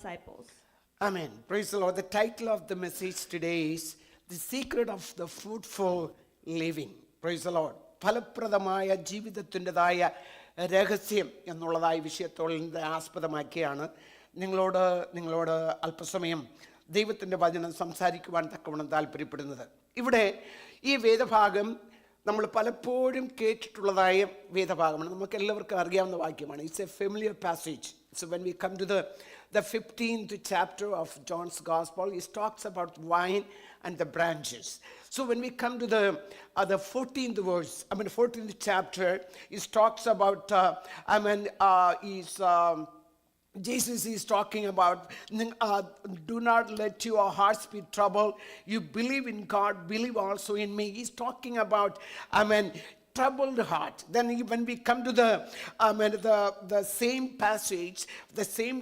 disciples. Amen. Praise the Lord. The title of the message today is The Secret of the Fruitful Living. Praise the Lord. ഫലപ്രദമായ ജീവിതത്തിൻ്റെതായ രഹസ്യം എന്നുള്ളതായ വിഷയത്തോടെ ആസ്പദമാക്കിയാണ് നിങ്ങളോട് അല്പസമയം ദൈവത്തിൻ്റെ വചനം സംസാരിക്കുവാൻ തക്കവണ്ണം താല്പര്യപ്പെടുന്നത്. ഇവിടെ ഈ വേദഭാഗം നമ്മൾ പലപ്പോഴും കേട്ടിട്ടുള്ളതായ വേദഭാഗമാണ്. നമുക്ക് എല്ലാവർക്കും അറിയാവുന്ന വാക്യമാണ്. It's A familiar passage. So when we come to the 15th chapter of John's Gospel, it talks about wine and the branches. So when we come to the 14th verse, 14th chapter, it talks about, Jesus is talking about, do not let your hearts be troubled. You believe in God, believe also in me. He's talking about, troubled heart. Then when we come to the same passage, the same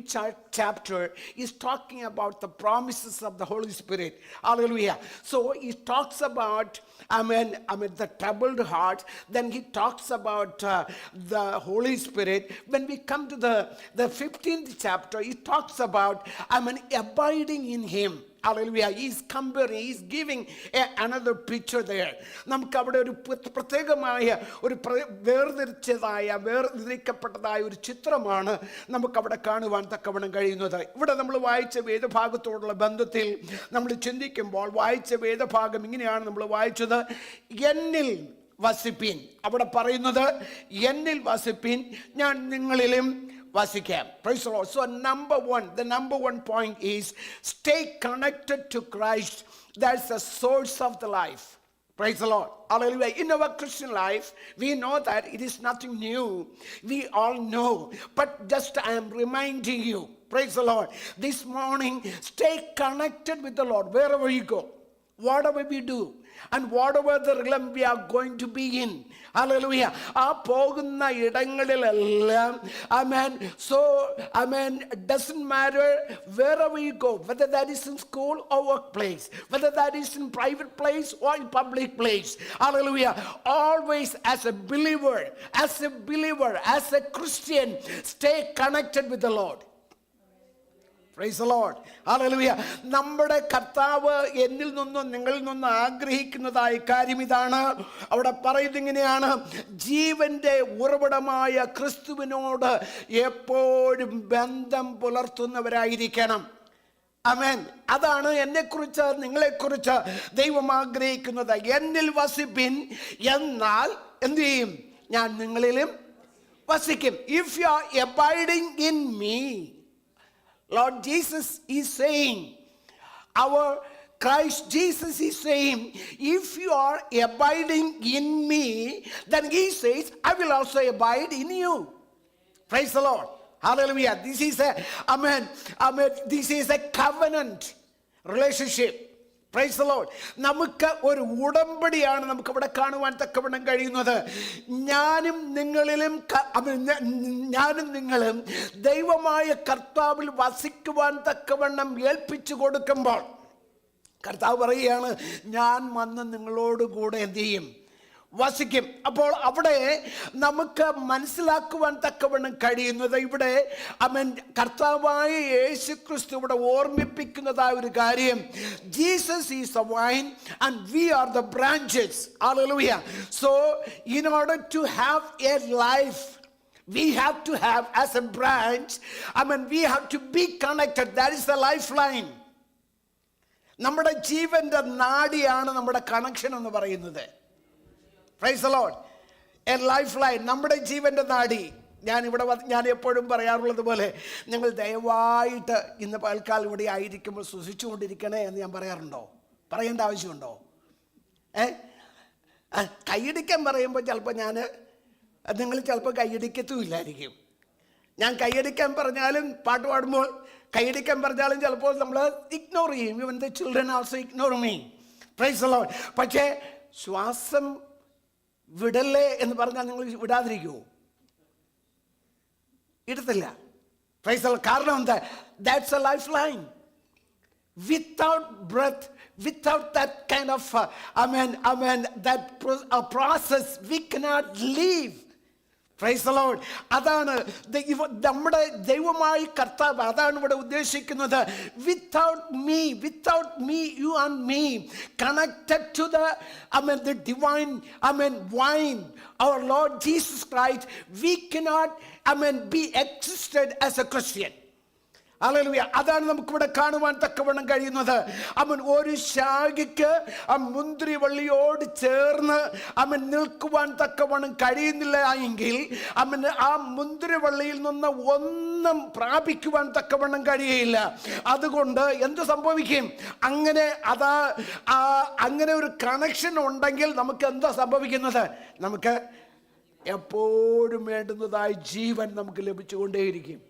chapter, is talking about the promises of the Holy Spirit. Hallelujah. So he talks about the troubled heart. Then he talks about the Holy Spirit. When we come to the 15th chapter, he talks about abiding in him. Hallelujah. He's comparing, he's giving another picture there. നമുക്ക് അവിടെ ഒരു പ്രത്യേകമായ ഒരു വേർതിരിക്കപ്പെട്ടതായ ഒരു ചിത്രമാണ് നമുക്കവിടെ കാണുവാൻ തക്കവണ്ണം കഴിയുന്നത്. ഇവിടെ നമ്മൾ വായിച്ച വേദഭാഗത്തോടുള്ള ബന്ധത്തിൽ നമ്മൾ ചിന്തിക്കുമ്പോൾ വായിച്ച വേദഭാഗം ഇങ്ങനെയാണ് നമ്മൾ വായിച്ചത്. എന്നിൽ വസിപ്പിൻ. അവിടെ പറയുന്നത് എന്നിൽ വസിപ്പിൻ, ഞാൻ നിങ്ങളിലും വസിക്കാം. Praise the Lord. So the number one point is stay connected to Christ. That's the source of the life. Praise the Lord. Hallelujah. In our Christian life, we know that it is nothing new. We all know. But just I am reminding you, praise the Lord, this morning, stay connected with the Lord wherever you go, whatever we do, and whatever the realm we are going to be in. Hallelujah. ആ പോകുന്ന ഇടങ്ങളിലെല്ലാം it doesn't matter wherever you go, whether that is in school or workplace, whether that is in private place or in public place. Hallelujah. Always as a believer, as a Christian, stay connected with the Lord. Praise the Lord. Hallelujah. നമ്മുടെ കർത്താവ് എന്നിൽ നിന്നും നിങ്ങളിൽ നിന്നും ആഗ്രഹിക്കുന്നതായ കാര്യം ഇതാണ്. അവിടെ പറയുന്നത് ഇങ്ങനെയാണ്: ജീവന്റെ ഉറവിടമായ ക്രിസ്തുവിനോട് എപ്പോഴും ബന്ധം പുലർത്തുന്നവരായിരിക്കണം. ആമേൻ. അതാണ് എന്നെക്കുറിച്ച് നിങ്ങളെക്കുറിച്ച് ദൈവം ആഗ്രഹിക്കുന്നത്. എന്നിൽ വസിപ്പിൻ, എന്നാൽ എന്ത് ചെയ്യും? ഞാൻ നിങ്ങളിലും വസിക്കും. If you are abiding in me, Lord Jesus is saying, our Christ Jesus is saying, if you are abiding in me, then he says, I will also abide in you. Praise the Lord. Hallelujah. This is a covenant relationship. Praise the Lord. നമുക്ക് ഒരു ഉടമ്പടിയാണ് നമുക്ക് ഇവിടെ കാണുവാൻ തക്കവണ്ണം കഴിയുന്നത്. ഞാനും നിങ്ങളും ദൈവമായ കർത്താവിൽ വസിക്കുവാൻ തക്കവണ്ണം ഏൽപ്പിച്ചു കൊടുക്കുമ്പോൾ കർത്താവ് പറയുകയാണ്, ഞാൻ വന്ന് നിങ്ങളോട് കൂടെ എന്ത് ചെയ്യും? വസിക്കും. അപ്പോൾ അവിടെ നമുക്ക് മനസ്സിലാക്കുവാൻ തക്കവണ്ണം കഴിയുന്നത്, ഇവിടെ കർത്താവായ യേശു ക്രിസ്തു ഇവിടെ ഓർമ്മിപ്പിക്കുന്നതായ ഒരു കാര്യം, Jesus is the vine and we are the branches. Hallelujah. So in order to have a life, we have to have, as a branch, we have to be connected. That is the lifeline. നമ്മുടെ ജീവന്റെ നാഡിയാണ് നമ്മുടെ connection എന്ന് പറയുന്നത്. Praise the Lord. A lifeline. നമ്മുടെ ജീവന്റെ നാഡി. ഞാൻ എപ്പോഴും പറയാറുള്ളത് പോലെ, നിങ്ങൾ ദയവായിട്ട് ഇന്ന് പൽക്കാലം ഇവിടെ ആയിരിക്കുമ്പോൾ ശ്വസിച്ചുകൊണ്ടിരിക്കണേ എന്ന് ഞാൻ പറയാറുണ്ടോ? പറയേണ്ട ആവശ്യമുണ്ടോ? കൈയടിക്കാൻ പറയുമ്പോൾ ചിലപ്പോൾ നിങ്ങൾ ചിലപ്പോൾ കൈയടിക്കത്തുമില്ലായിരിക്കും. ഞാൻ കൈയടിക്കാൻ പറഞ്ഞാലും, പാട്ട് പാടുമ്പോൾ കൈയടിക്കാൻ പറഞ്ഞാലും ചിലപ്പോൾ നമ്മൾ ഇഗ്നോർ ചെയ്യും. Even the children also ignore me. Praise the Lord. പക്ഷേ ശ്വാസം വിടല്ലേ എന്ന് പറഞ്ഞാൽ നിങ്ങൾ വിടാതിരിക്കുമോ? ഇടത്തില്ല. Praise the Lord. കാരണം എന്താ? That's a lifeline. Without breath, without that kind of that process, we cannot live. Praise the Lord. അതാണ് നമ്മുടെ ദൈവമായി കർത്താവ് അതാണ് ഇവിടെ ഉദ്ദേശിക്കുന്നത്. Without me, you and me, connected to the divine, vine, our Lord Jesus Christ, we cannot, be existed as a Christian. Hallelujah. അതാണ് നമുക്കിവിടെ കാണുവാൻ തക്കവണ്ണം കഴിയുന്നത്. ഒരു ശാഖയ്ക്ക് മുന്തിരി വള്ളിയോട് ചേർന്ന് നിൽക്കുവാൻ തക്കവണ്ണം കഴിയുന്നില്ല എങ്കിൽ ആ മുന്തിരി വള്ളിയിൽ നിന്ന് ഒന്നും പ്രാപിക്കുവാൻ തക്കവണ്ണം കഴിയില്ല. അതുകൊണ്ട് എന്ത് സംഭവിക്കും? അങ്ങനെ ഒരു കണക്ഷൻ ഉണ്ടെങ്കിൽ നമുക്ക് എന്താ സംഭവിക്കുന്നത്? നമുക്ക് എപ്പോഴും വേണ്ടുന്നതായ ജീവൻ നമുക്ക് ലഭിച്ചുകൊണ്ടേയിരിക്കും.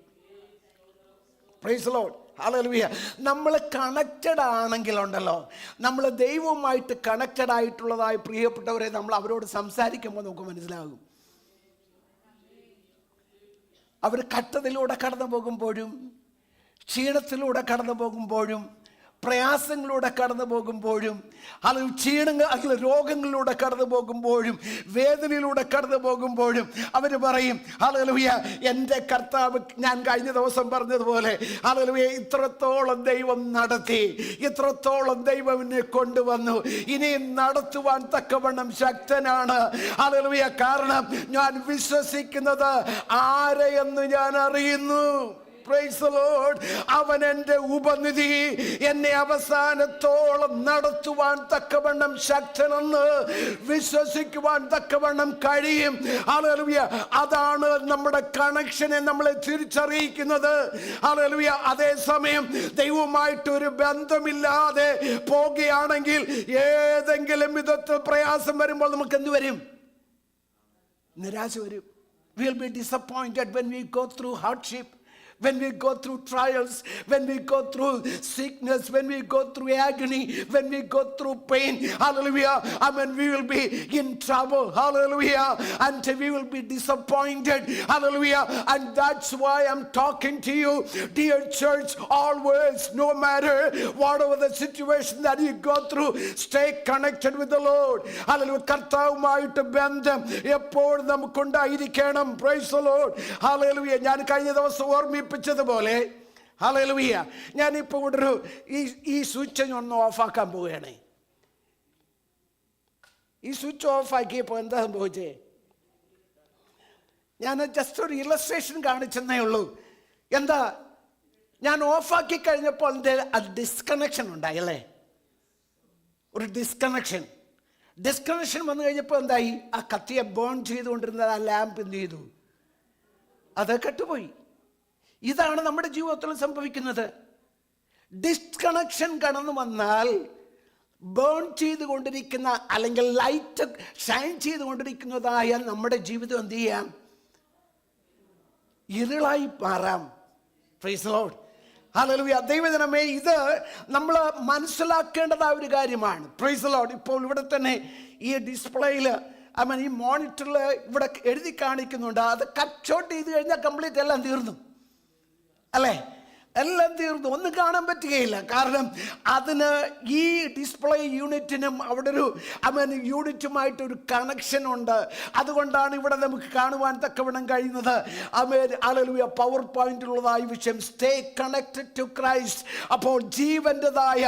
Praise the Lord. Hallelujah. നമ്മൾ കണക്റ്റഡ് ആണെങ്കിലുണ്ടല്ലോ, നമ്മൾ ദൈവവുമായിട്ട് കണക്റ്റഡ് ആയിട്ടുള്ളതായ പ്രിയപ്പെട്ടവരെ നമ്മൾ അവരോട് സംസാരിക്കുമ്പോൾ നമുക്ക് മനസ്സിലാകും. അവർ കട്ടതിലൂടെ കടന്നു പോകുമ്പോഴും ക്ഷീണത്തിലൂടെ കടന്നു പോകുമ്പോഴും പ്രയാസങ്ങളിലൂടെ കടന്നു പോകുമ്പോഴും അല്ലെങ്കിൽ രോഗങ്ങളിലൂടെ കടന്നു പോകുമ്പോഴും വേദനയിലൂടെ കടന്നു പോകുമ്പോഴും അവർ പറയും ഹല്ലേലൂയ, എൻ്റെ കർത്താവ്, ഞാൻ കഴിഞ്ഞ ദിവസം പറഞ്ഞതുപോലെ ഹല്ലേലൂയ, ഇത്രത്തോളം ദൈവം നടത്തി, ഇത്രത്തോളം ദൈവം എന്നെ കൊണ്ടുവന്നു, ഇനി നടത്തുവാൻ തക്കവണ്ണം ശക്തനാണ്. ഹല്ലേലൂയ. കാരണം ഞാൻ വിശ്വസിക്കുന്നത് ആരെയെന്ന് ഞാൻ അറിയുന്നു. Praise the Lord. അവൻ എൻ്റെ ഉപനിധി, എന്നെ അവസാനത്തോളം നടത്തുവാൻ തക്കവണ്ണം ശക്തനെന്ന് വിശ്വസിക്കുവാൻ തക്കവണ്ണം കഴിയും. ഹല്ലേലൂയ. അതാണ് നമ്മുടെ കണക്ഷനെ നമ്മളെ തിരിച്ചറിയിക്കുന്നത്. ഹല്ലേലൂയ. അതേസമയം ദൈവവുമായിട്ടൊരു ബന്ധമില്ലാതെ പോകുകയാണെങ്കിൽ ഏതെങ്കിലും വിധത്തിൽ പ്രയാസം വരുമ്പോൾ നമുക്ക് എന്ത് വരും? നിരാശ വരും. We will be disappointed when we go through hardship, when we go through trials, when we go through sickness, when we go through agony, when we go through pain. Hallelujah. We will be in trouble. Hallelujah. And we will be disappointed. Hallelujah. And that's why I'm talking to you, dear church, always, no matter whatever the situation that you go through, stay connected with the Lord. Hallelujah. കർത്താവുമായിട്ട് ബന്ധം എപ്പോഴും നമുക്കുണ്ടായിരിക്കണം. Praise the Lord. Hallelujah. ഞാൻ കഴിഞ്ഞ ദിവസം ഓർമ്മിപ്പിച്ചതുപോലെ hallelujah, ഞാനിപ്പോൾ ഇവിടെ ഈ switch ഒന്ന് ഓഫാക്കാൻ പോവുകയാണ്. ഈ സ്വിച്ച് ഓഫാക്കിയപ്പോൾ എന്താ സംഭവിച്ചേ? ഞാൻ ജസ്റ്റ് ഒരു ഇലസ്ട്രേഷൻ കാണിച്ചെന്നേ ഉള്ളൂ. എന്താ, ഞാൻ ഓഫാക്കി കഴിഞ്ഞപ്പോൾ എൻ്റെ ഡിസ്കണക്ഷൻ ഉണ്ടായി അല്ലേ? ഒരു ഡിസ്കണക്ഷൻ വന്നു കഴിഞ്ഞപ്പോൾ എന്തായി? ആ കത്തിയെ ബേൺ ചെയ്തുകൊണ്ടിരുന്നത് ആ ലാമ്പ് എന്ത് ചെയ്തു? അത് കെട്ടുപോയി. ഇതാണ് നമ്മുടെ ജീവിതത്തിൽ സംഭവിക്കുന്നത്. ഡിസ്കണക്ഷൻ കടന്നു വന്നാൽ ബേൺ ചെയ്തുകൊണ്ടിരിക്കുന്ന അല്ലെങ്കിൽ ലൈറ്റ് ഷൈൻ ചെയ്തുകൊണ്ടിരിക്കുന്നതായ നമ്മുടെ ജീവിതം എന്ത് ചെയ്യാം? ഇരുളായി മാറാം. Price the Lord. ഹല്ലേലൂയ. ദൈവജനമേ, ഇത് നമ്മൾ മനസ്സിലാക്കേണ്ടതായ ഒരു കാര്യമാണ്. Price the Lord. ഇപ്പോൾ ഇവിടെ തന്നെ ഈ ഡിസ്പ്ലേയിൽ ഈ മോണിറ്ററിൽ ഇവിടെ എഴുതി കാണിക്കുന്നുണ്ട്. അത് കട്ട് ഷോട്ട് ചെയ്ത് കഴിഞ്ഞാൽ കംപ്ലീറ്റ് എല്ലാം തീർന്നു അല്ലേ? എല്ലാം തീർന്നു, ഒന്നും കാണാൻ പറ്റുകയില്ല. കാരണം അതിന് ഈ ഡിസ്പ്ലേ യൂണിറ്റിനും അവിടെ ഒരു യൂണിറ്റുമായിട്ടൊരു കണക്ഷൻ ഉണ്ട്. അതുകൊണ്ടാണ് ഇവിടെ നമുക്ക് കാണുവാൻ തക്കവണ്ണം കഴിയുന്നത്. ഹല്ലേലൂയ. പവർ പോയിന്റിലുള്ളതായ വിഷയം, സ്റ്റേ കണക്റ്റഡ് ടു ക്രൈസ്റ്റ്. അപ്പോൾ ജീവൻ്റെതായ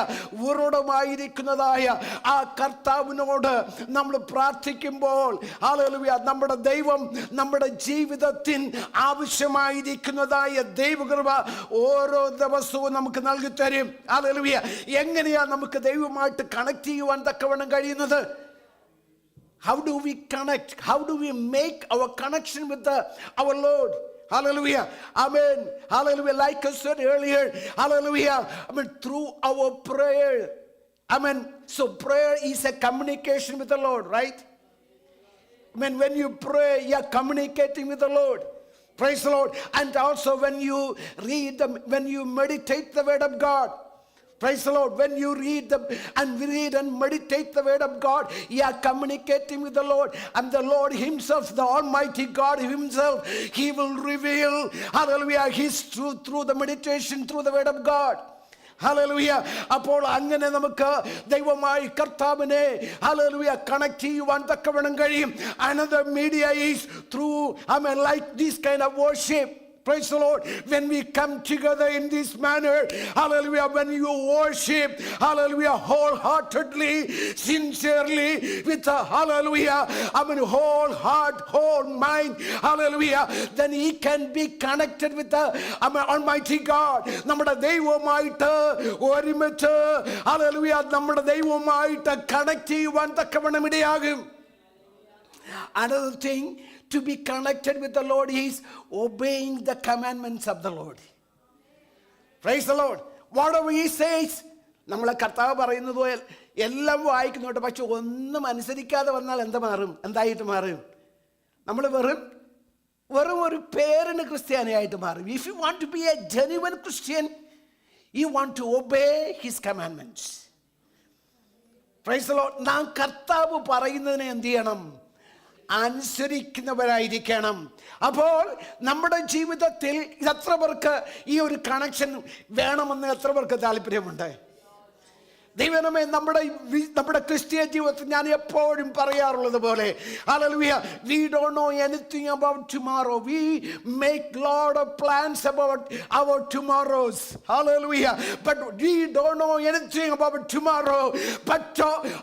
ഉറവിടമായിരിക്കുന്നതായ ആ കർത്താവിനോട് നമ്മൾ പ്രാർത്ഥിക്കുമ്പോൾ ഹല്ലേലൂയ, നമ്മുടെ ദൈവം നമ്മുടെ ജീവിതത്തിന് ആവശ്യമായിരിക്കുന്നതായ ദൈവകൃപ ഓരോ ദിവസവും നമുക്ക് നൽകി തരും. ഹല്ലേലൂയ. എങ്ങനെയാ നമുക്ക് ദൈവവുമായിട്ട് കണക്ട് ചെയ്യുവാൻ തക്കവണ്ണം കഴിയുന്നത്? How do we connect? How do we make our connection with our Lord? Hallelujah. Amen. Hallelujah. Like I said earlier, hallelujah. Through our prayer. So prayer is a communication with the Lord, right? When you pray, you are communicating with the Lord. Praise the Lord. And also when you when you meditate the word of God. Praise the Lord. When you read and meditate the word of God, you are communicating with the Lord. And the Lord himself, the Almighty God himself, he will reveal, hallelujah, his truth through the meditation, through the word of God. Hallelujah. അപ്പോൾ അങ്ങനെ നമുക്ക് ദൈവമായി കർത്താവിനെ hallelujah connect ചെയ്യുവാൻ തക്കവണ്ണം കഴിയും. Another media is through like this kind of worship. Praise the Lord. When we come together in this manner, hallelujah, when you worship, hallelujah, wholeheartedly, sincerely, with a hallelujah, whole heart, whole mind, hallelujah, then he can be connected with the Almighty God. നമ്മുടെ ദൈവവുമായിട്ട് ഒരുമിച്ച് hallelujah നമ്മുടെ ദൈവവുമായിട്ട് connect ചെയ്യുവാൻ തക്കവണ്ണം ഇടയാകും. Another thing, to be connected with the Lord is obeying the commandments of the Lord. Praise the Lord. Whatever he says, നമ്മളെ കർത്താവ് പറയുന്നത് പോലെ എല്ലാം വായിക്കുന്നുണ്ട്, പക്ഷെ ഒന്നും അനുസരിക്കാതെ വന്നാൽ എന്തായിട്ട് മാറും? നമ്മൾ വെറും ഒരു പേരിന് ക്രിസ്ത്യാനിയായിട്ട് മാറും. If you want to be a genuine Christian, you want to obey his commandments. Praise the Lord. നാം കർത്താവ് പറയുന്നതിനെ എന്ത് ചെയ്യണം? അനുസരിക്കുന്നവരായിരിക്കണം. അപ്പോൾ നമ്മുടെ ജീവിതത്തിൽ എത്ര പേർക്ക് ഈ ഒരു കണക്ഷൻ വേണമെന്ന് എത്ര പേർക്ക് താല്പര്യമുണ്ട്? ദൈവമേ, നമ്മുടെ ക്രിസ്തീയ ജീവിതത്തിൽ ഞാൻ എപ്പോഴും പറയാറുള്ളത് പോലെ hallelujah, we don't know anything about tomorrow. We make lot of plans about our tomorrows, hallelujah, but we don't know anything about tomorrow. But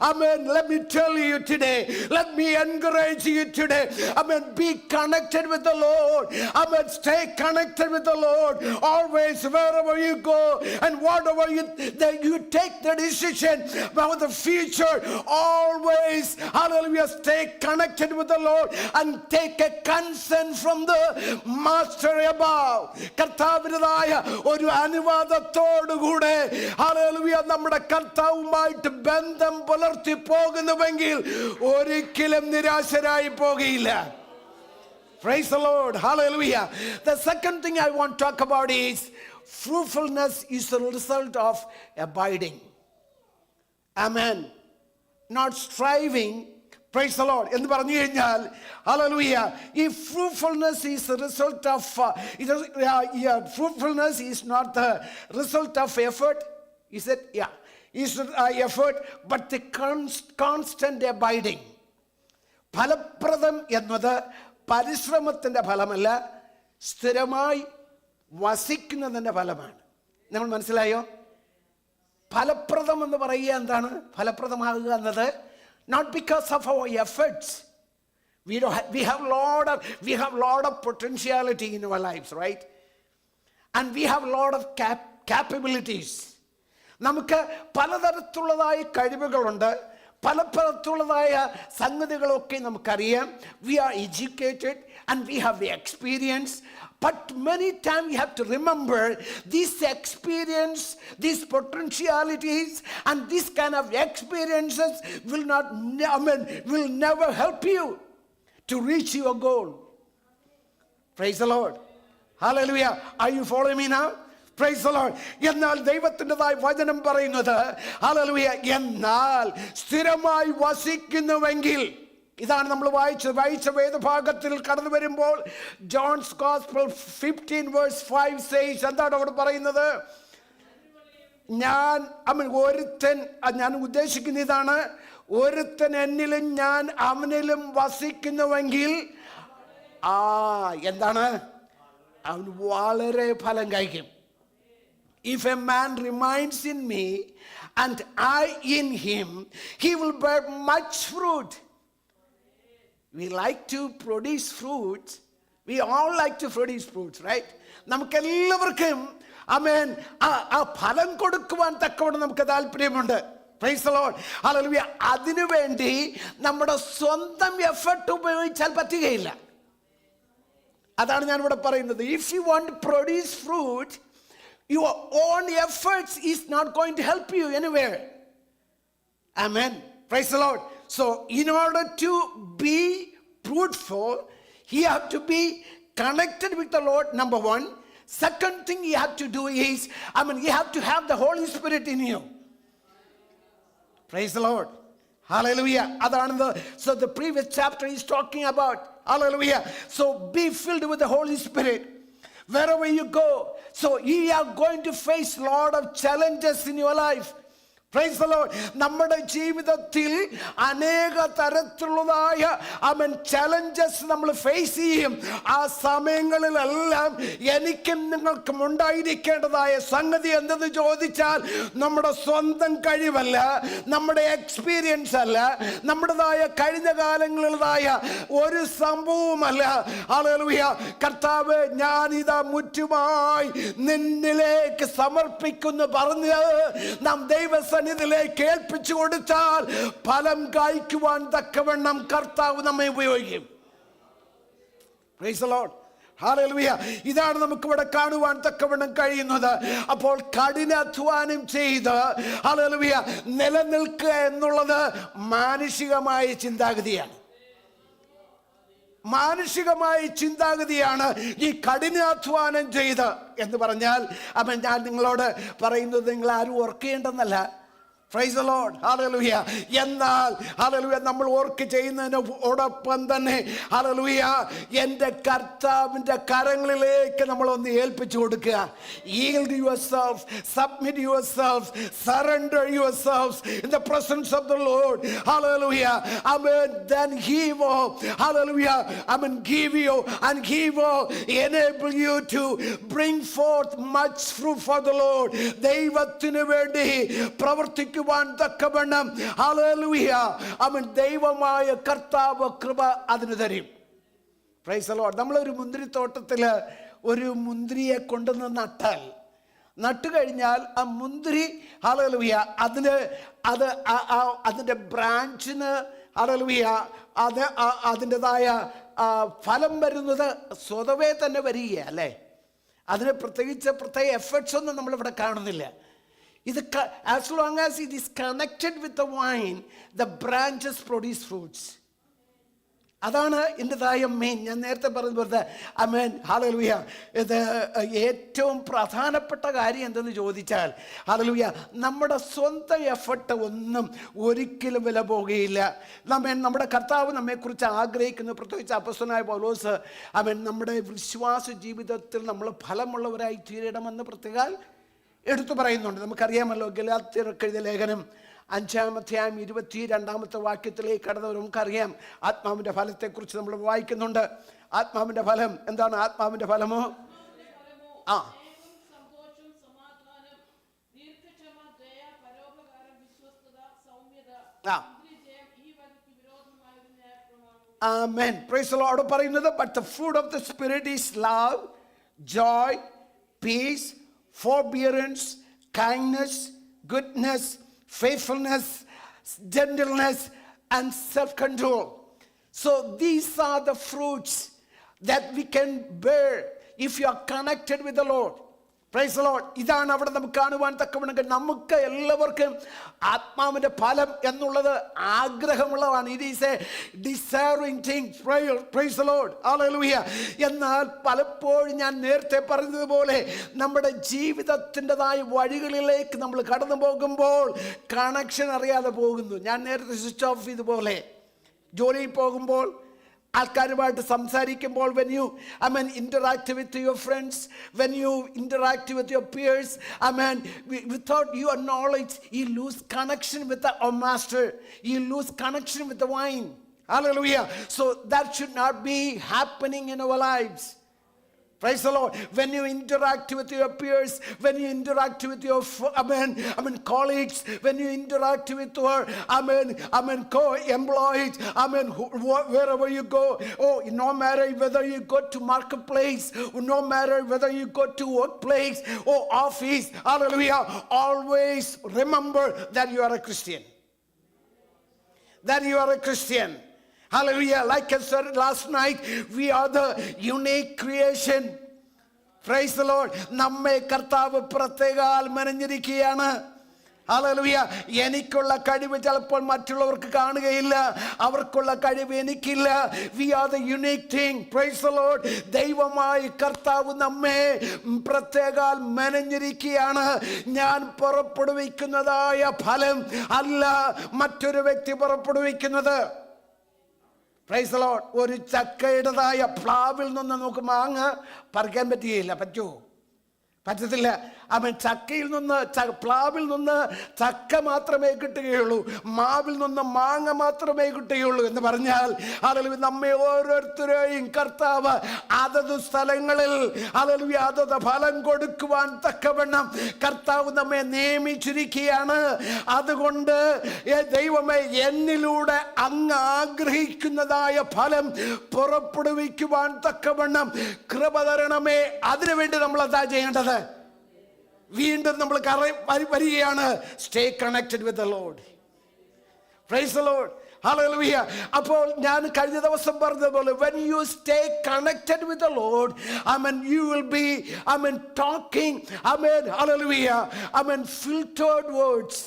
amen, let me tell you today, let me encourage you today, amen, be connected with the Lord, amen, stay connected with the Lord always, wherever you go and whatever you take the decision about the future. Always, hallelujah, stay connected with the Lord and take a consent from the master above. കർത്താവിനായ ഒരു അനുവാദത്തോടുകൂടെ hallelujah നമ്മുടെ കർത്താവുമായിട്ട് ബന്ധം പുലർത്തി പോകുന്നുവെങ്കിൽ ഒരിക്കലും നിരാശരായി പോകുകയില്ല. Praise the Lord. Hallelujah. The second thing I want to talk about is fruitfulness is the result of abiding. Amen. Not striving. Praise the Lord. എന്ന് പറഞ്ഞു കഴിഞ്ഞാൽ hallelujah, if fruitfulness is the result of fruitfulness is not the result of effort, is it? Yeah, is effort, but the constant abiding. ഫലപ്രദം എന്നത് പരിശ്രമത്തിന്റെ ഫലമല്ല, സ്ഥിരമായി വസിക്കുന്നതിന്റെ ഫലമാണ്. നമ്മൾ മനസ്സിലായോ? ഫലപ്രദം എന്ന് പറയുക എന്താണ്? ഫലപ്രദമാകുക എന്നത് not because of our efforts. We have lot of potentiality in our lives, right? And we have lot of capabilities. നമുക്ക് പലതരത്തിലുള്ളതായ കഴിവുകളുണ്ട്, പലതരത്തിലുള്ളതായ സംഗതികളൊക്കെ നമുക്കറിയാം. We are educated and we have the experience. But many times we have to remember this experience, these potentialities, and this kind of experiences will never help you to reach your goal. Praise the Lord. Hallelujah. Are you following me now? Praise the Lord. എന്നാൽ ദൈവത്തിൻ്റെതായ വചനം പറയുന്നത് hallelujah, എന്നാൽ സ്ഥിരമായി വസിക്കുന്നുവെങ്കിൽ, ഇതാണ് നമ്മൾ വായിച്ച വേദഭാഗത്തിൽ കടന്നു വരുമ്പോൾ ജോൺസ് ഗോസ്പൽ 15:5 says, എന്താണ് അവിടെ പറയുന്നത്? ഞാൻ ഉദ്ദേശിക്കുന്ന ഇതാണ്, ഒരുത്തൻ എന്നിലും ഞാൻ അവനിലും വസിക്കുന്നുവെങ്കിൽ എന്താണ്? അവൻ വളരെ ഫലം കഴിക്കും. If a man remains in me and I in him, he will bear much fruit. We like to produce fruits. We all like to produce fruits, right? നമുക്കെല്ലാവർക്കും ആമേൻ ആ ഫലം കൊടുക്കുവാൻ തക്കവണ്ണം നമുക്ക് താല്പര്യമുണ്ട്. Praise the Lord. Hallelujah. അതിനു വേണ്ടി നമ്മുടെ സ്വന്തം എഫർട്ട് ഉപയോഗിച്ചാൽ പറ്റുകയില്ല. അതാണ് ഞാൻ ഇവിടെ പറയുന്നത്. If you want to produce fruit, your own efforts is not going to help you anywhere. Amen. Praise the Lord. So in order to be fruitful, you have to be connected with the Lord, number one. Second thing you have to do is, you have to have the Holy Spirit in you. Praise the Lord. Hallelujah. So the previous chapter is talking about, hallelujah. So be filled with the Holy Spirit. Wherever you go, So you are going to face a lot of challenges in your life. Praise the Lord. നമ്മുടെ ജീവിതത്തിൽ അനേക തരത്തിലുള്ളതായ challenges നമ്മൾ face ചെയ്യും. ആ സമയങ്ങളിലെല്ലാം എനിക്കും നിങ്ങൾക്കും ഉണ്ടായിരിക്കേണ്ടതായ സംഗതി എന്തെന്ന് ചോദിച്ചാൽ നമ്മുടെ സ്വന്തം കഴിവല്ല, നമ്മുടെ എക്സ്പീരിയൻസ് അല്ല, നമ്മുടേതായ കഴിഞ്ഞ കാലങ്ങളിലുള്ളതായ ഒരു സംഭവമല്ല. ഹല്ലേലൂയ. കർത്താവ്, ഞാനിതാ മുറ്റുമായി നിന്നിലേക്ക് സമർപ്പിക്കുന്നു പറഞ്ഞ് നാം ദൈവസന്നിധിയിലേക്ക് ഏൽപ്പിച്ചു കൊടുത്താൽ ഫലം കായ്ക്കുവാൻ തക്കവണ്ണം കർത്താവ് നമ്മെ ഉപയോഗിക്കും. Praise the Lord. ഹല്ലേലൂയ. ഇതാണ് നമുക്ക് ഇവിടെ കാണുവാൻ തക്കവണ്ണം കഴിയുന്നത്. അപ്പോൾ കഠിനാധ്വാനം ചെയ്ത് ഹല്ലേലൂയ നിലനിൽക്കുക എന്നുള്ളത് മാനുഷികമായ ചിന്താഗതിയാണ്. മാനുഷികമായ ചിന്താഗതിയാണ് ഈ കഠിനാധ്വാനം ചെയ്ത് എന്ന് പറഞ്ഞാൽ. ഞാൻ നിങ്ങളോട് പറയുന്നത് നിങ്ങൾ ആരും ഓർക്കേണ്ടെന്നല്ല. Praise the Lord. Hallelujah. എന്നാൽ ഹല്ലേലൂയ നമ്മൾ ഓർക്ക് ചെയ്യുന്നതിനോടൊപ്പം തന്നെ ഹല്ലേലൂയ എൻ്റെ കർത്താവിൻ്റെ കരങ്ങളിലേക്ക് നമ്മളൊന്ന് ഏൽപ്പിച്ചു കൊടുക്കുക. Yield yourself, submit yourself, surrender yourselves in the presence of the Lord. Hallelujah. Amen. Then He will, hallelujah, give you and He will enable you to bring forth much fruit for the Lord. ദൈവത്തിനു വേണ്ടി പ്രവർത്തിക്കുക തക്കവണ്ണം hallelujah ദൈവമായ കർത്താവ് കൃപ അതിന് തരും. Price the Lord. നമ്മളൊരു മുന്തിരിത്തോട്ടത്തില് ഒരു മുന്തിരിയെ കൊണ്ടുവന്ന് നട്ടു കഴിഞ്ഞാൽ ആ മുന്തിരി ഹല്ലേലൂയ അതിൻ്റെ ബ്രാഞ്ചിന് ഹല്ലേലൂയ അതിൻ്റെതായ ഫലം വരുന്നത് സ്വതവേ തന്നെ വരിക അല്ലേ. അതിന് പ്രത്യേക എഫർട്ട്സ് ഒന്നും നമ്മളിവിടെ കാണുന്നില്ല. As long as it is connected with the vine, the branches produce fruits. അതാണ് ഇതിൻ്റെതായ മെയിൻ. ഞാൻ നേരത്തെ പറഞ്ഞത് ഹല്ലേലൂയ ഇത് ഏറ്റവും പ്രധാനപ്പെട്ട കാര്യം എന്തെന്ന് ചോദിച്ചാൽ ഹല്ലേലൂയ നമ്മുടെ സ്വന്തം എഫർട്ട് ഒന്നും ഒരിക്കലും വില പോകുകയില്ല. നമ്മുടെ കർത്താവ് നമ്മെക്കുറിച്ച് ആഗ്രഹിക്കുന്നു. പ്രത്യേകിച്ച് അപ്പോസ്തലനായ പൗലോസ് നമ്മുടെ വിശ്വാസ ജീവിതത്തിൽ നമ്മൾ ഫലമുള്ളവരായി തീരണമെന്ന് പ്രത്യേകം എടുത്തു പറയുന്നുണ്ട്. നമുക്കറിയാമല്ലോ ഗലാത്യർക്ക് എഴുതിയ ലേഖനം 5-ാം അധ്യായം 22-ാമത്തെ വാക്യത്തിലേക്ക് കടന്നവർ നമുക്കറിയാം ആത്മാവിൻ്റെ ഫലത്തെക്കുറിച്ച് നമ്മൾ വായിക്കുന്നുണ്ട്. ആത്മാവിൻ്റെ ഫലം എന്താണ്? ആത്മാവിൻ്റെ ഫലമോ Amen. Praise the Lord. പറയുന്നത് but the fruit of the spirit is love, joy, peace, forbearance, kindness, goodness, faithfulness, gentleness, and self-control. So these are the fruits that we can bear if you are connected with the Lord. Praise the Lord. ഇതാണ് അവിടെ നമുക്ക് കാണുവാൻ തക്കവണ്ണം നമുക്ക് എല്ലാവർക്കും ആത്മാവിൻ്റെ ഫലം എന്നുള്ളത് ആഗ്രഹമുള്ളതാണ്. It is a desiring thing. Praise the Lord. Hallelujah. എന്നാൽ പലപ്പോഴും ഞാൻ നേരത്തെ പറഞ്ഞതുപോലെ നമ്മുടെ ജീവിതത്തിൻ്റെതായ വഴികളിലേക്ക് നമ്മൾ കടന്നു പോകുമ്പോൾ കണക്ഷൻ അറിയാതെ പോകുന്നു. ഞാൻ നേരത്തെ സ്വിച്ച് ഓഫ് ചെയ്തുപോലെ ജോലിയിൽ പോകുമ്പോൾ ആൾക്കാരുമായിട്ട് സംസാരിക്കുമ്പോൾ when you interact with your friends, when you interact with your peers, without your knowledge you lose connection with our master, you lose connection with the vine. Hallelujah. So that should not be happening in our lives. Praise the Lord. When you interact with your peers, when you interact with your colleagues, when you interact with your co-employees, wherever you go, no matter whether you go to marketplace, no matter whether you go to workplace or office, hallelujah, always remember that you are a Christian. That you are a Christian. Hallelujah. Like I said last night, we are the unique creation. Praise the Lord. നമ്മെ കർത്താവ് പ്രത്യേകാൽ മെനഞ്ഞിരിക്കുകയാണ്. Hallelujah. എനിക്കുള്ള കഴിവ് ചിലപ്പോൾ മറ്റുള്ളവർക്ക് കാണുകയില്ല, അവർക്കുള്ള കഴിവ് എനിക്കില്ല. We are the unique thing. Praise the Lord. ദൈവമായി കർത്താവ് നമ്മെ പ്രത്യേകാൽ മെനഞ്ഞിരിക്കുകയാണ്. ഞാൻ പുറപ്പെടുവിക്കുന്നതായ ഫലം അല്ല മറ്റൊരു വ്യക്തി പുറപ്പെടുവിക്കുന്നത്. Praise the Lord. ഒരു ചക്കയുടേതായ പ്ലാവിൽ നിന്ന് നമുക്ക് മാങ്ങ പറിക്കാൻ പറ്റുകയില്ല. പറ്റുമോ? പറ്റത്തില്ല. അവൻ ചക്കയിൽ നിന്ന് പ്ലാവിൽ നിന്ന് ചക്ക മാത്രമേ കിട്ടുകയുള്ളൂ, മാവിൽ നിന്ന് മാങ്ങ മാത്രമേ കിട്ടുകയുള്ളൂ എന്ന് പറഞ്ഞാൽ ഹല്ലേലൂയ നമ്മെ ഓരോരുത്തരെയും കർത്താവ് അതത് സ്ഥലങ്ങളിൽ ഹല്ലേലൂയ അതത് ഫലം കൊടുക്കുവാൻ തക്കവണ്ണം കർത്താവ് നമ്മെ നിയമിച്ചിരിക്കുകയാണ്. അതുകൊണ്ട് ദൈവമേ എന്നിലൂടെ അങ്ങ് ആഗ്രഹിക്കുന്നതായ ഫലം പുറപ്പെടുവിക്കുവാൻ തക്കവണ്ണം കൃപ തരണമേ. അതിനുവേണ്ടി നമ്മൾ എന്താ ചെയ്യേണ്ടത്? വീണ്ടും നമ്മൾ വരികയാണ്. Stay connected with the Lord. Praise the Lord. Hallelujah. അപ്പോൾ ഞാൻ കഴിഞ്ഞ ദിവസം പറഞ്ഞതുപോലെ when you stay connected with the Lord, you will be talking, hallelujah, filtered words.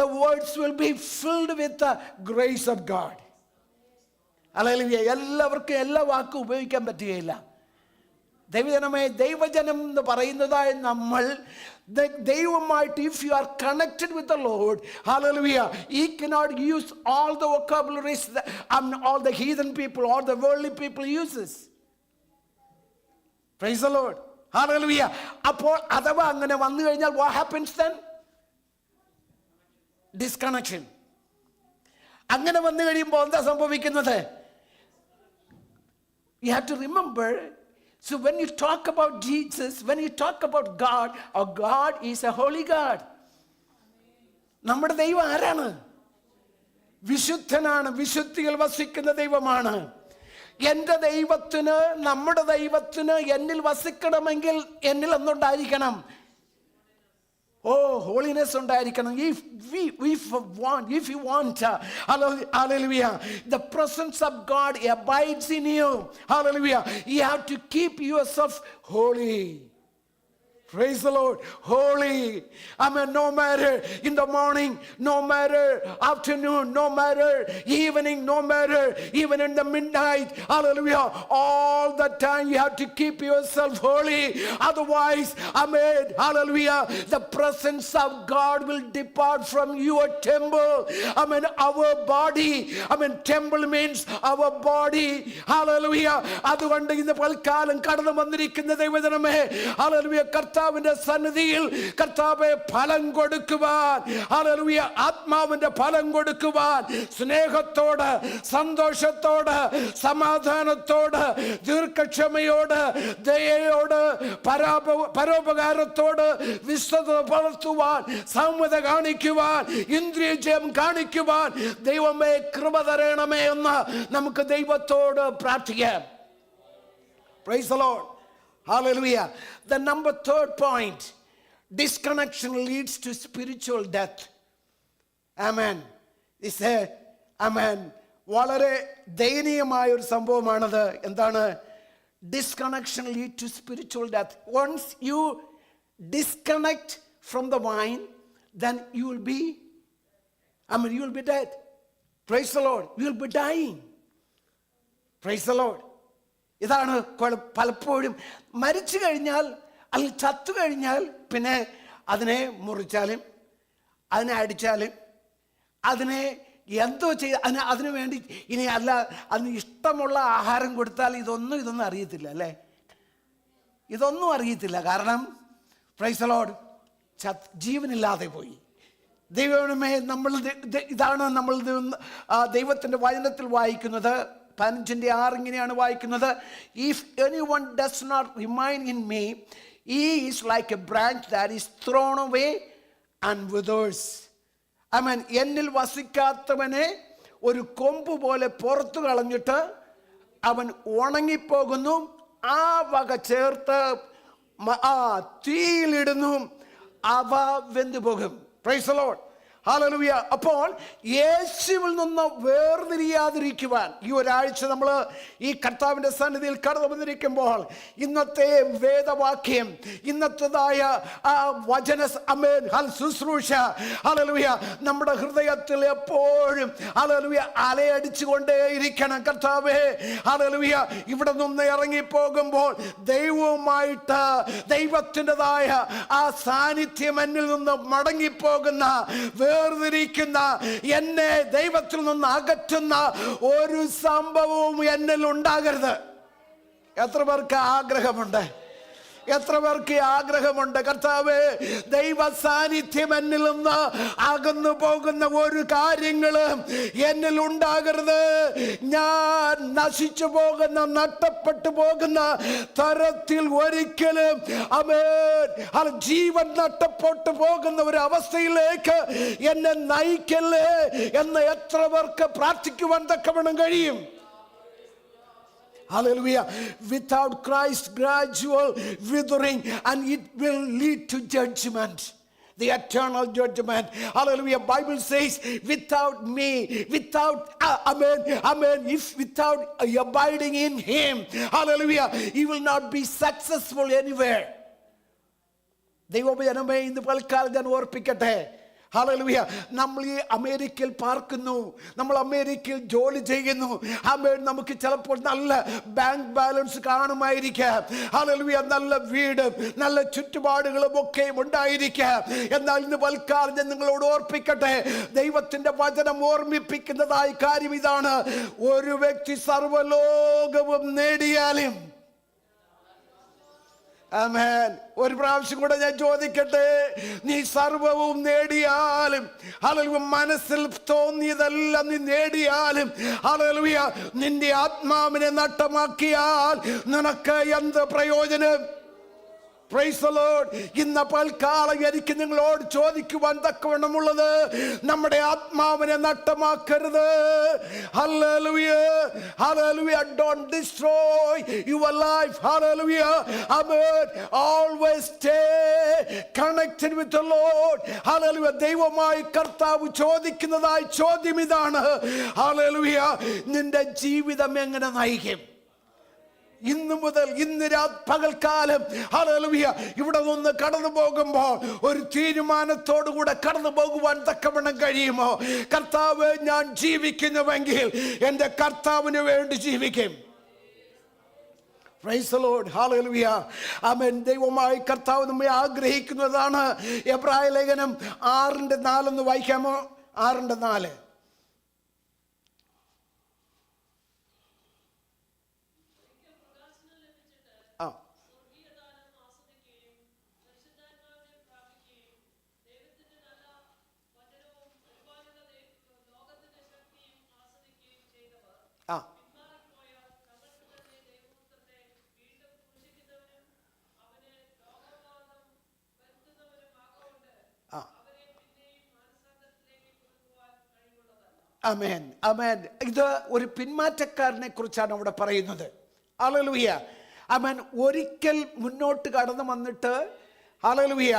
The words will be filled with the grace of God. Hallelujah. എല്ലാവർക്കും എല്ലാ വാക്കും ഉപയോഗിക്കാൻ പറ്റുകയില്ല. ദൈവജനമേ, ദൈവജനം എന്ന് പറയുന്നതായ നമ്മൾ ദൈവമായിട്ട് if you are connected with the Lord, hallelujah, he cannot use all the vocabularies that all the heathen people or the worldly people uses. Praise the Lord. Hallelujah. അപ്പോൾ അഥവാ അങ്ങനെ വന്നു കഴിഞ്ഞാൽ what happens then? Disconnection. അങ്ങനെ വന്നു കഴിയുമ്പോൾ എന്താ സംഭവിക്കുന്നത്? You have to remember, so when you talk about Jesus, when you talk about God, our God is a holy God. നമ്മുടെ ദൈവം ആരാണ്? വിശുദ്ധനാണ്, വിശുദ്ധിയിൽ വസിക്കുന്ന ദൈവമാണ്. എൻ്റെ ദൈവത്തിന്, നമ്മുടെ ദൈവത്തിന് എന്നിൽ വസിക്കണമെങ്കിൽ എന്നിൽ എന്തുണ്ടായിരിക്കണം? holiness ഉണ്ടായിരിക്കണം. If you want, hallelujah, the presence of God abides in you. Hallelujah. You have to keep yourself holy. Praise the Lord. Holy. No matter in the morning, no matter afternoon, no matter evening, no matter even in the midnight. Hallelujah. All the time you have to keep yourself holy. Otherwise, hallelujah, the presence of God will depart from your temple. Our body. Temple means our body. Hallelujah. അതുകൊണ്ട് ഇന്ന് പൽക്കാലം കടന്നു വന്നിരിക്കുന്ന ദൈവജനമേ, hallelujah, കർത്താവിന്റെ സന്നിധിയിൽ കർത്താവേ ഫലം കൊടുക്കുവാൻ, ഹല്ലേലൂയ, ആത്മാവിന്റെ ഫലം കൊടുക്കുവാൻ, സ്നേഹത്തോട്, സന്തോഷത്തോട്, സമാധാനത്തോട്, ദീർഘക്ഷമയോട്, ദയയോട്, പരോപകാരത്തോട്, വിശ്വസ്തത പുലർത്തുവാൻ, സൗമ്യത കാണിക്കുവാൻ, ഇന്ദ്രിയജയം കാണിക്കുവാൻ ദൈവമേ കൃപ തരണമേ എന്ന് നമുക്ക് ദൈവത്തോട് പ്രാർത്ഥിക്കാം. Praise the Lord. Hallelujah. The number third point, disconnection leads to spiritual death. Amen. This is വളരെ ദയനീയമായ ഒരു സംഭവമാണത്. എന്താണ്? Disconnection leads to spiritual death. Once you disconnect from the vine, then you will be you will be dead. Praise the Lord. You will be dying. Praise the Lord. ഇതാണ് പലപ്പോഴും മരിച്ചു കഴിഞ്ഞാൽ അല്ലെങ്കിൽ ചത്തു കഴിഞ്ഞാൽ പിന്നെ അതിനെ മുറിച്ചാലും അതിനെ അടിച്ചാലും അതിനെ എന്തോ അതിനു വേണ്ടി ഇനി അല്ല അതിന് ഇഷ്ടമുള്ള ആഹാരം കൊടുത്താൽ ഇതൊന്നും അറിയത്തില്ല അല്ലേ? ഇതൊന്നും അറിയത്തില്ല. കാരണം പ്രൈസ് ദി ലോർഡ്, ജീവനില്ലാതെ പോയി. ദൈവമേ, ഇതാണ് നമ്മൾ ദൈവത്തിൻ്റെ വചനത്തിൽ വായിക്കുന്നത്. 15:6 ഇങ്ങനെയാണ് വായിക്കുന്നത്. If anyone does not remain in me, he is like a branch that is thrown away and withers. എന്നിൽ വസിക്കാത്തവനെ ഒരു കൊമ്പ് പോലെ പുറത്തു കളഞ്ഞിട്ട് അവൻ ഉണങ്ങിപ്പോകുന്നു, ആ വക ചേർത്ത് തീയിലിടുന്നു, അവ വെന്തുപോകും. Praise the Lord. ഹല്ലേലൂയ. അപ്പോൾ യേശുവിൽ നിന്ന് വേർതിരിയാതിരിക്കുവാൻ ഈ ഒരാഴ്ച നമ്മൾ ഈ കർത്താവിൻ്റെ സന്നിധിയിൽ കടന്നു വന്നിരിക്കുമ്പോൾ ഇന്നത്തെ വേദവാക്യം, ഇന്നത്തേതായ വചന ശുശ്രൂഷ ഹല്ലേലൂയ നമ്മുടെ ഹൃദയത്തിൽ എപ്പോഴും ഹല്ലേലൂയ അലയടിച്ചുകൊണ്ടേയിരിക്കണം. കർത്താവേ ഹല്ലേലൂയ, ഇവിടെ നിന്ന് ഇറങ്ങിപ്പോകുമ്പോൾ ദൈവവുമായിട്ട് ദൈവത്തിൻ്റെതായ ആ സാന്നിധ്യം എന്നിൽ നിന്ന് മടങ്ങിപ്പോകുന്ന, വേർതിരിക്കുന്ന, എന്നെ ദൈവത്തിൽ നിന്ന് അകറ്റുന്ന ഒരു സംഭവവും എന്നിൽ ഉണ്ടാകരുത്. എത്ര പേർക്ക് ആഗ്രഹമുണ്ട്? എത്ര പേർക്ക് ആഗ്രഹമുണ്ട്, കർത്താവേ ദൈവ സാന്നിധ്യം എന്നിൽ നിന്ന് അകന്നു പോകുന്ന ഒരു കാര്യങ്ങളും എന്നിൽ ഉണ്ടാകരുത്. ഞാൻ നശിച്ചു പോകുന്ന, നഷ്ടപ്പെട്ടു പോകുന്ന തരത്തിൽ ഒരിക്കലും ആമേൻ ജീവൻ നഷ്ടപ്പെട്ടു പോകുന്ന ഒരു അവസ്ഥയിലേക്ക് എന്നെ നയിക്കല്ലേ എന്ന് എത്ര പേർക്ക് പ്രാർത്ഥിക്കുവാൻ തക്കവണ്ണം കഴിയും? Hallelujah. Without Christ, gradual withering, and it will lead to judgment, the eternal judgment. Hallelujah. Bible says, without me, amen, if without abiding in him, hallelujah, he will not be successful anywhere. ദൈവജനമേ, ഇന്ന് പൽക്കാലം ഞാൻ ഓർപ്പിക്കട്ടെ, hallelujah, നമ്മൾ ഈ അമേരിക്കയിൽ പാർക്കുന്നു, നമ്മൾ അമേരിക്കയിൽ ജോലി ചെയ്യുന്നു. നമുക്ക് ചിലപ്പോൾ നല്ല ബാങ്ക് ബാലൻസ് കാണുമായിരിക്കാം, ഹല്ലേലൂയ, നല്ല വീടും നല്ല ചുറ്റുപാടുകളും ഒക്കെ ഉണ്ടായിരിക്കാം. എന്നാൽ ഇന്ന് പൽക്കാലം ഞാൻ നിങ്ങളോട് ഓർപ്പിക്കട്ടെ, ദൈവത്തിന്റെ വചനം ഓർമ്മിപ്പിക്കുന്നതായ കാര്യം ഇതാണ്: ഒരു വ്യക്തി സർവ്വലോകവും നേടിയാലും, ആമേൻ, ഒരു പ്രാവശ്യം കൂടെ ഞാൻ ചോദിക്കട്ടെ, നീ സർവവും നേടിയാലും, ഹല്ലേലൂയ, മനസ്സിൽ തോന്നിയതെല്ലാം നീ നേടിയാലും, ഹല്ലേലൂയ, നിന്റെ ആത്മാവിനെ നഷ്ടമാക്കിയാൽ നിനക്ക് എന്ത് പ്രയോജനം? Praise the Lord. ഇന്ന് പൽക്കാലം എനിക്ക് നിങ്ങളോട് ചോദിക്കുവാൻ തക്കവണ്ണമുള്ളത്, നമ്മുടെ ആത്മാവിനെ നഷ്ടമാക്കരുത്. Hallelujah. Hallelujah. Don't destroy your life. Hallelujah. Amen. Always stay connected with the Lord. Hallelujah. ദൈവമായി കർത്താവ് ചോദിക്കുന്നതായ ചോദ്യം ഇതാണ്: Hallelujah, നിന്റെ ജീവിതം എങ്ങനെ നയിക്കും? ഇന്നു മുതൽ ഇന്ന് പകൽക്കാലം, ഹല്ലേലൂയ, ഇവിടെ നിന്ന് കടന്നു പോകുമ്പോൾ ഒരു തീരുമാനത്തോടുകൂടെ കടന്നു പോകുവാൻ തക്കവണ്ണം കഴിയുമോ? കർത്താവ്, ഞാൻ ജീവിക്കുന്നുവെങ്കിൽ എൻ്റെ കർത്താവിന് വേണ്ടി ജീവിക്കും. Praise the Lord. Hallelujah. ആമേൻ. ദൈവമായി കർത്താവ് നമ്മെ ആഗ്രഹിക്കുന്നതാണ്. എബ്രായ ലേഖനം 6:4 ഒന്ന് വായിക്കാമോ? 6:4. ആമേൻ, ആമേൻ. ഇത് ഒരു പിന്മാറ്റക്കാരനെ കുറിച്ചാണ് അവിടെ പറയുന്നത്. ഹല്ലേലൂയ, ആമേൻ. ഒരിക്കൽ മുന്നോട്ട് കടന്നു വന്നിട്ട്, ഹല്ലേലൂയ,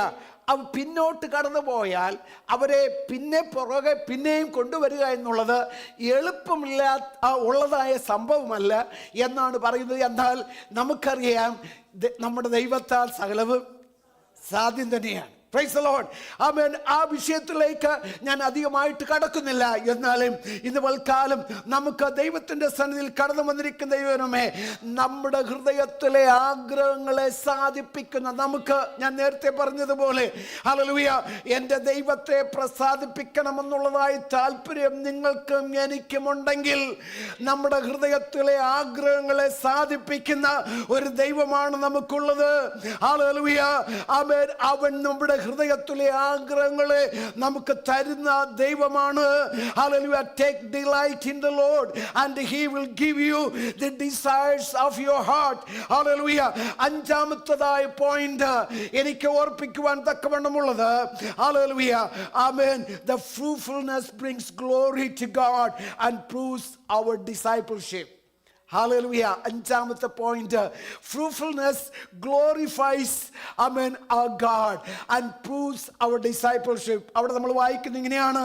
അവ പിന്നോട്ട് കടന്നു പോയാൽ അവരെ പിന്നെ പുറകെ പിന്നെയും കൊണ്ടുവരിക എന്നുള്ളത് ഉള്ളതായ സംഭവമല്ല എന്നാണ് പറയുന്നത്. എന്നാൽ നമുക്കറിയാം, നമ്മുടെ ദൈവത്താൽ സകലവും സാധ്യം തന്നെയാണ്. Praise the Lord. ആമേൻ. ആ വിഷയത്തിലേക്ക് ഞാൻ അധികമായിട്ട് കടക്കുന്നില്ല. എന്നാലും ഇന്ന് പൽക്കാലം നമുക്ക് ദൈവത്തിന്റെ സന്നിധിയിൽ കടന്നു വന്നിരിക്കുന്ന ദൈവമേ, നമ്മുടെ ഹൃദയത്തിലെ ആഗ്രഹങ്ങളെ സാധിപ്പിക്കുന്ന നമുക്ക്, ഞാൻ നേരത്തെ പറഞ്ഞതുപോലെ, ഹല്ലേലൂയ, എൻ്റെ ദൈവത്തെ പ്രസാദിപ്പിക്കണമെന്നുള്ളതായ താല്പര്യം നിങ്ങൾക്കും എനിക്കുമുണ്ടെങ്കിൽ, നമ്മുടെ ഹൃദയത്തിലെ ആഗ്രഹങ്ങളെ സാധിപ്പിക്കുന്ന ഒരു ദൈവമാണ് നമുക്കുള്ളത്. ഹല്ലേലൂയ, ആമേൻ. അവൻ നമ്മുടെ ഹൃദയത്തിലെ ആഗ്രഹങ്ങളെ നമുക്ക് തരുന്ന ദൈവമാണ്. Hallelujah. Take delight in the Lord and he will give you the desires of your heart. Hallelujah. അഞ്ചാമത്തേതായ പോയിന്റ് എനിക്ക് ഓർപ്പിക്കുവാൻ തക്കവണ്ണമുള്ളത്, Hallelujah, Amen, the fruitfulness brings glory to God and proves our discipleship. Hallelujah. അഞ്ചാമത്തെ point, fruitfulness glorifies, amen, our God and proves our discipleship. അവിടെ നമ്മൾ വായിക്കുന്നത് ഇങ്ങനെയാണ്,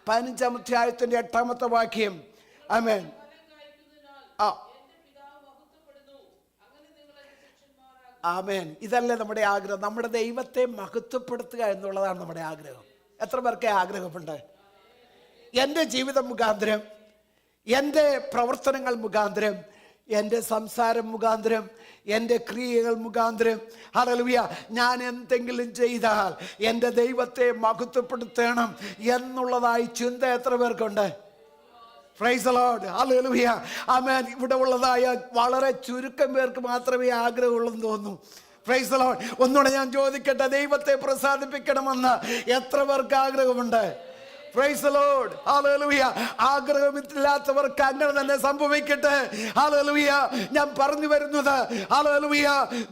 15-ാം അധ്യായത്തിന്റെ 8-ാമത്തെ വാക്യം. ആമേൻ. ആമേൻ. ഇതല്ലേ നമ്മുടെ ആഗ്രഹം? നമ്മുടെ ദൈവത്തെ മഹത്വപ്പെടുത്തുക എന്നുള്ളതാണ് നമ്മുടെ ആഗ്രഹം. എത്ര പേർക്ക് ആഗ്രഹമുണ്ട്? എൻ്റെ ജീവിതം മുഖാന്തരം, എൻ്റെ പ്രവർത്തനങ്ങൾ മുഖാന്തരം, എൻ്റെ സംസാരം മുഖാന്തരം, എൻ്റെ ക്രിയകൾ മുഖാന്തരം, ഹല്ലേലൂയ, ഞാൻ എന്തെങ്കിലും ചെയ്താൽ എൻ്റെ ദൈവത്തെ മഹത്വപ്പെടുത്തണം എന്നുള്ളതായി ചിന്ത എത്ര പേർക്കുണ്ട്? Praise the Lord. Hallelujah. ആമേൻ. ഇവിടെ ഉള്ളതായ വളരെ ചുരുക്കം പേർക്ക് മാത്രമേ ആഗ്രഹമുള്ളെന്ന് തോന്നുന്നു. Price the Lord. ഒന്നുകൂടെ ഞാൻ ചോദിക്കട്ടെ, ദൈവത്തെ പ്രസാദിപ്പിക്കണമെന്ന് എത്ര പേർക്ക് ആഗ്രഹമുണ്ട്? Price the Lord. ഹല്ലേലൂയ. ആഗ്രഹമില്ലാത്തവർക്ക് അങ്ങനെ തന്നെ സംഭവിക്കട്ടെ. ഹല്ലേലൂയ. ഞാൻ പറഞ്ഞു വരുന്നത്, ഹല്ലേലൂയ,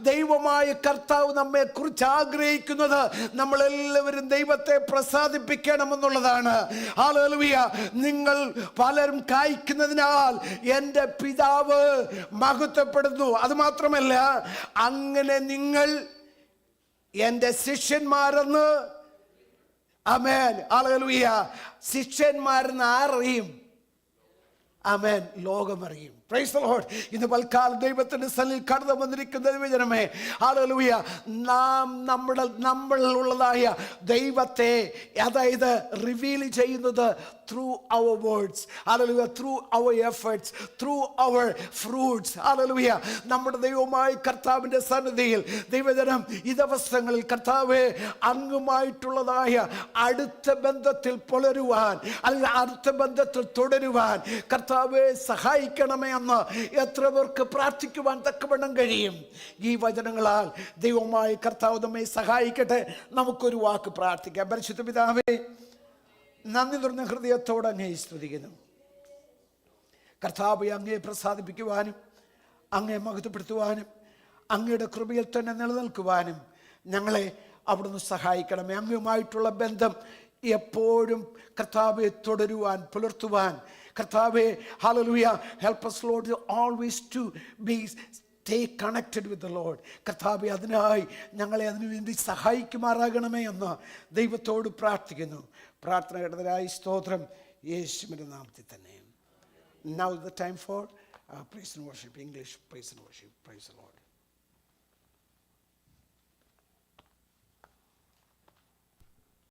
ദൈവമായ കർത്താവ് നമ്മെ കുറിച്ച് ആഗ്രഹിക്കുന്നത് നമ്മളെല്ലാവരും ദൈവത്തെ പ്രസാദിപ്പിക്കണമെന്നുള്ളതാണ്. ഹല്ലേലൂയ. നിങ്ങൾ പലരും കായ്ക്കുന്നതിനാൽ എൻ്റെ പിതാവ് മഹത്വപ്പെടുന്നു. അത് മാത്രമല്ല, അങ്ങനെ നിങ്ങൾ എൻ്റെ ശിഷ്യന്മാരെന്ന്, ആമേൻ, ഹല്ലേലൂയ, ശിഷ്യന്മാരെന്ന് ആരറിയും? ആമേൻ, ലോകമറിയും. Praise the Lord. ഇന്ന് പൽക്കാലം ദൈവത്തിന്റെ സന്നിധിയിൽ കടന്നു വന്നിരിക്കുന്ന ദൈവജനമേ, ഹല്ലേലൂയ, നാം നമ്മളിലുള്ളതായ ദൈവത്തെ, അതായത് റിവീൽ ചെയ്യുന്നത് through our words, hallelujah, through our efforts, through our fruits. Hallelujah. നമ്മുടെ ദൈവമായ കർത്താവിൻ്റെ സന്നിധിയിൽ ദൈവജനം ഈ ദിവസങ്ങളിൽ കർത്താവേ, അങ്ങുമായിട്ടുള്ളതായ അടുത്ത ബന്ധത്തിൽ പുലരുവാൻ, അല്ലെങ്കിൽ അടുത്ത ബന്ധത്തിൽ തുടരുവാൻ കർത്താവെ സഹായിക്കണമേ എന്ന് എത്ര പേർക്ക് പ്രാർത്ഥിക്കുവാൻ തക്കവണ്ണം കഴിയും? ഈ വചനങ്ങളാൽ ദൈവമായ കർത്താവ് നമ്മെ സഹായിക്കട്ടെ. നമുക്കൊരു വാക്ക് പ്രാർത്ഥിക്കാം. പരിശുദ്ധ പിതാവേ, നന്ദി നിറഞ്ഞ ഹൃദയത്തോടെ അങ്ങേ സ്തുതിക്കുന്നു. കർത്താവെ, അങ്ങയെ പ്രസാദിപ്പിക്കുവാനും അങ്ങയെ മഹത്വപ്പെടുത്തുവാനും അങ്ങയുടെ കൃപയിൽ തന്നെ നിലനിൽക്കുവാനും ഞങ്ങളെ അവിടുന്ന് സഹായിക്കണമേ. അങ്ങയുമായിട്ടുള്ള ബന്ധം എപ്പോഴും കർത്താവെ തുടരുവാൻ, പുലർത്തുവാൻ കർത്താവെ, hallelujah, help us Lord always to stay connected with the Lord. കർത്താവെ, അതിനായി ഞങ്ങളെ അതിനുവേണ്ടി സഹായിക്കുമാറാകണമേ എന്ന് ദൈവത്തോട് പ്രാർത്ഥിക്കുന്നു. പ്രാർത്ഥന കേട്ടതിനായി സ്തോത്രം, യേശുവിൻ്റെ നാമത്തിൽ തന്നെ. Now the time for praise and worship. English praise and worship. Praise the Lord.